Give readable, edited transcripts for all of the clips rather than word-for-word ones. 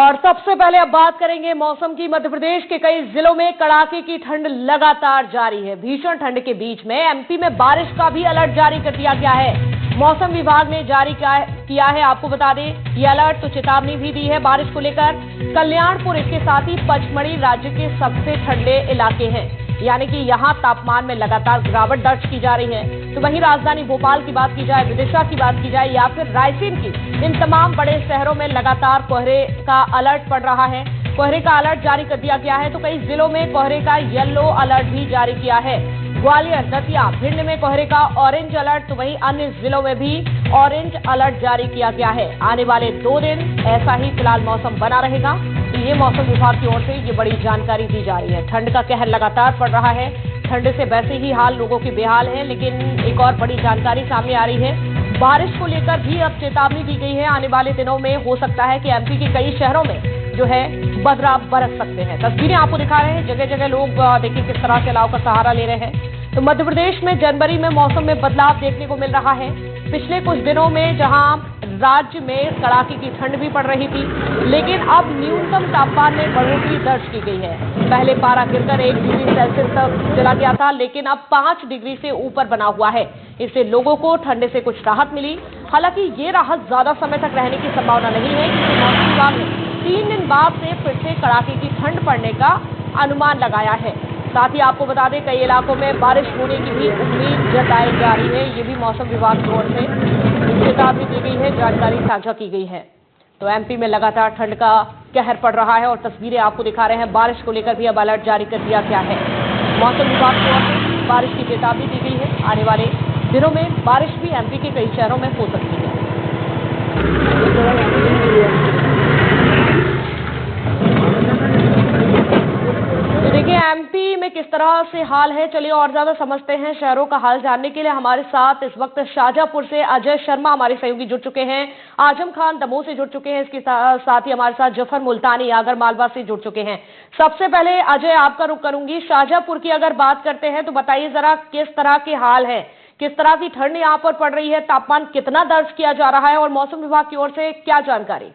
और सबसे पहले अब बात करेंगे मौसम की। मध्य प्रदेश के कई जिलों में कड़ाके की ठंड लगातार जारी है। भीषण ठंड के बीच में एमपी में बारिश का भी अलर्ट जारी कर दिया गया है। मौसम विभाग ने जारी किया है, आपको बता दें, ये अलर्ट तो चेतावनी भी दी है बारिश को लेकर। कल्याणपुर, इसके साथ ही पचमढ़ी राज्य के सबसे ठंडे इलाके हैं, यानी कि यहां तापमान में लगातार गिरावट दर्ज की जा रही है। तो वहीं राजधानी भोपाल की बात की जाए, विदिशा की बात की जाए या फिर रायसेन की, इन तमाम बड़े शहरों में लगातार कोहरे का अलर्ट पड़ रहा है। कोहरे का अलर्ट जारी कर दिया गया है। तो कई जिलों में कोहरे का येलो अलर्ट भी जारी किया है। ग्वालियर, दतिया, भिंड में कोहरे का ऑरेंज अलर्ट, तो वहीं अन्य जिलों में भी ऑरेंज अलर्ट जारी किया गया है। आने वाले 2 दिन ऐसा ही फिलहाल मौसम बना रहेगा। तो ये मौसम विभाग की ओर से ये बड़ी जानकारी दी जा रही है। ठंड का कहर लगातार पड़ रहा है। ठंड से वैसे ही हाल लोगों की बेहाल है, लेकिन एक और बड़ी जानकारी सामने आ रही है। बारिश को लेकर भी अब चेतावनी दी गई है। आने वाले दिनों में हो सकता है कि एमपी के कई शहरों में जो है बदलाव बरस सकते हैं। तस्वीरें आपको दिखा रहे हैं, जगह जगह लोग देखिए किस तरह से अलाव का सहारा ले रहे हैं। तो मध्य प्रदेश में जनवरी में मौसम में बदलाव देखने को मिल रहा है। पिछले कुछ दिनों में जहां राज्य में कड़ाके की ठंड भी पड़ रही थी, लेकिन अब न्यूनतम तापमान में बढ़ोतरी दर्ज की गई है। पहले पारा गिरकर 1 डिग्री सेल्सियस तक चला गया था, लेकिन अब 5 डिग्री से ऊपर बना हुआ है। इससे लोगों को ठंड से कुछ राहत मिली। हालांकि ये राहत ज्यादा समय तक रहने की संभावना नहीं है, क्योंकि मौसम विभाग ने 3 दिन बाद से फिर से कड़ाके की ठंड पड़ने का अनुमान लगाया है। साथ ही आपको बता दें, कई इलाकों में बारिश होने की भी उम्मीद जताई जा रही है। ये भी मौसम विभाग की ओर से चेतावनी दी गई है, जानकारी साझा की गई है। तो एमपी में लगातार ठंड का कहर पड़ रहा है और तस्वीरें आपको दिखा रहे हैं। बारिश को लेकर भी अब अलर्ट जारी कर दिया गया है। मौसम विभाग की ओर से बारिश की चेतावनी दी गई है। आने वाले दिनों में बारिश भी एमपी के कई शहरों में हो सकती है। तो देखिए एमपी में किस तरह से हाल है, चलिए और ज्यादा समझते हैं। शहरों का हाल जानने के लिए हमारे साथ इस वक्त शाजापुर से अजय शर्मा हमारे सहयोगी जुड़ चुके हैं। आजम खान दमोह से जुड़ चुके हैं। इसके साथ ही हमारे साथ जफर मुल्तानी आगर मालवा से जुड़ चुके हैं। सबसे पहले अजय, आपका रुख करूंगी। शाजापुर की अगर बात करते हैं तो बताइए जरा किस तरह के हाल है, किस तरह की ठंड यहाँ पर पड़ रही है, तापमान कितना दर्ज किया जा रहा है और मौसम विभाग की ओर से क्या जानकारी?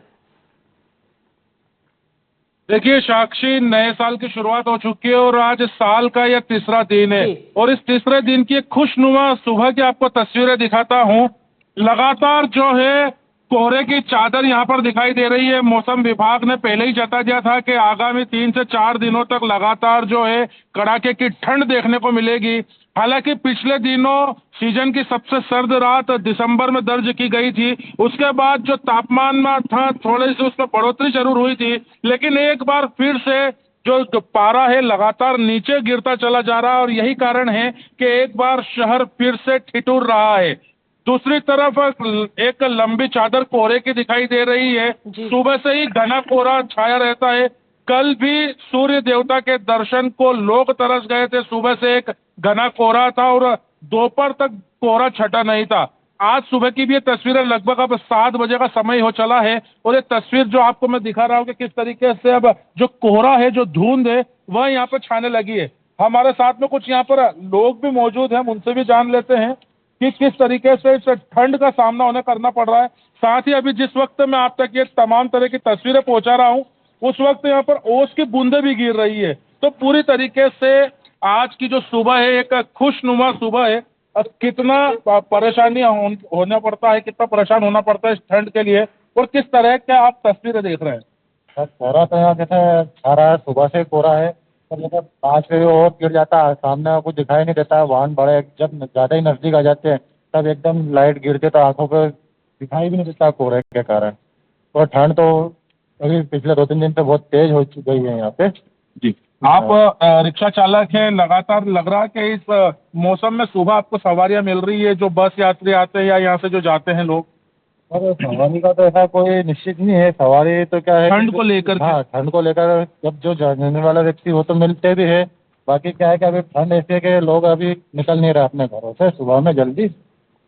देखिए साक्षी, नए साल की शुरुआत हो चुकी है और आज साल का यह तीसरा दिन है। और इस तीसरे दिन की एक खुशनुमा सुबह की आपको तस्वीरें दिखाता हूँ। लगातार जो है कोहरे की चादर यहाँ पर दिखाई दे रही है। मौसम विभाग ने पहले ही जता दिया था कि आगामी 3 से 4 दिनों तक लगातार जो है कड़ाके की ठंड देखने को मिलेगी। हालांकि पिछले दिनों सीजन की सबसे सर्द रात दिसंबर में दर्ज की गई थी। उसके बाद जो तापमान में था थोड़ी सी उसमें बढ़ोतरी जरूर हुई थी, लेकिन एक बार फिर से जो पारा है लगातार नीचे गिरता चला जा रहा है और यही कारण है कि एक बार शहर फिर से ठिठुर रहा है। दूसरी तरफ एक लंबी चादर कोहरे की दिखाई दे रही है। सुबह से ही घना कोहरा छाया रहता है। कल भी सूर्य देवता के दर्शन को लोग तरस गए थे। सुबह से एक घना कोहरा था और दोपहर तक कोहरा छटा नहीं था। आज सुबह की भी ये तस्वीरें लगभग अब 7 बजे का समय हो चला है और ये तस्वीर जो आपको मैं दिखा रहा हूँ कि किस तरीके से अब जो कोहरा है, जो धुंध है, वह यहाँ पर छाने लगी है। हमारे साथ में कुछ यहाँ पर लोग भी मौजूद हैं, उनसे भी जान लेते हैं कि किस तरीके से इस ठंड का सामना उन्हें करना पड़ रहा है। साथ ही अभी जिस वक्त मैं आप तक ये तमाम तरह की तस्वीरें पहुंचा रहा हूँ, उस वक्त यहाँ पर ओस की बूंदें भी गिर रही है। तो पूरी तरीके से आज की जो सुबह है एक खुशनुमा सुबह है। अब कितना परेशानी होना पड़ता है, कितना परेशान होना पड़ता है इस ठंड के लिए, और किस तरह के आप तस्वीरें देख रहे हैं? कोहरा तो यहाँ जैसे आ रहा है, सुबह से कोहरा है, पर जैसे 5 बजे और गिर जाता है, सामने कुछ दिखाई नहीं देता है। वाहन बड़े जब ज़्यादा ही नज़दीक आ जाते हैं तब एकदम लाइट गिरते तो आंखों पर दिखाई भी नहीं देता कोहरे के कारण। और ठंड तो अभी पिछले 2-3 दिन से बहुत तेज हो गई है यहाँ पे। जी, आप रिक्शा चालक हैं, लगातार लग रहा है कि इस मौसम में सुबह आपको सवारियां मिल रही है, जो बस यात्री आते हैं या यहाँ से जो जाते हैं लोग? और सवारी का तो ऐसा कोई निश्चित नहीं है। सवारी तो क्या है, ठंड को लेकर? हाँ, ठंड को लेकर जब जो जाने वाला व्यक्ति वो तो मिलते भी है। बाकी क्या है कि अभी ठंड ऐसी है कि लोग अभी निकल नहीं रहे अपने घरों से सुबह में जल्दी।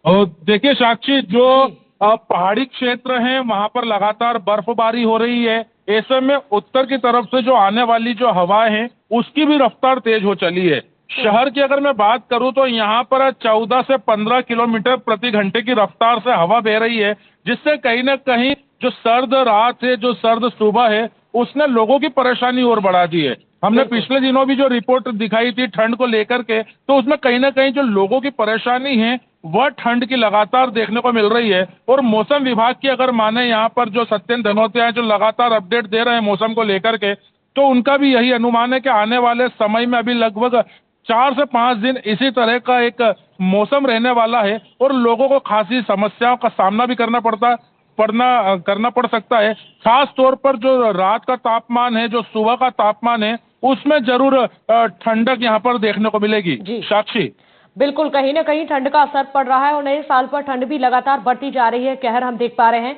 और देखिए साक्षी, जो पहाड़ी क्षेत्र हैं वहां पर लगातार बर्फबारी हो रही है। ऐसे में उत्तर की तरफ से जो आने वाली जो हवाएं हैं उसकी भी रफ्तार तेज हो चली है। शहर की अगर मैं बात करूं तो यहाँ पर 14 से 15 किलोमीटर प्रति घंटे की रफ्तार से हवा बह रही है, जिससे कहीं ना कहीं जो सर्द रात है, जो सर्द सुबह है, उसने लोगों की परेशानी और बढ़ा दी है। हमने पिछले दिनों भी जो रिपोर्ट दिखाई थी ठंड को लेकर के, तो उसमें कहीं ना कहीं जो लोगों की परेशानी है वह ठंड की लगातार देखने को मिल रही है। और मौसम विभाग की अगर माने यहाँ पर जो सत्येंद्र धनोतिया है, जो लगातार अपडेट दे रहे हैं मौसम को लेकर के, तो उनका भी यही अनुमान है कि आने वाले समय में अभी लगभग 4 से 5 दिन इसी तरह का एक मौसम रहने वाला है और लोगों को खासी समस्याओं का सामना भी करना पड़ सकता है। खास तौर पर जो रात का तापमान है, जो सुबह का तापमान है, उसमें जरूर ठंडक यहाँ पर देखने को मिलेगी। साक्षी, बिल्कुल, कहीं ना कहीं ठंड का असर पड़ रहा है और नए साल पर ठंड भी लगातार बढ़ती जा रही है, कहर हम देख पा रहे हैं।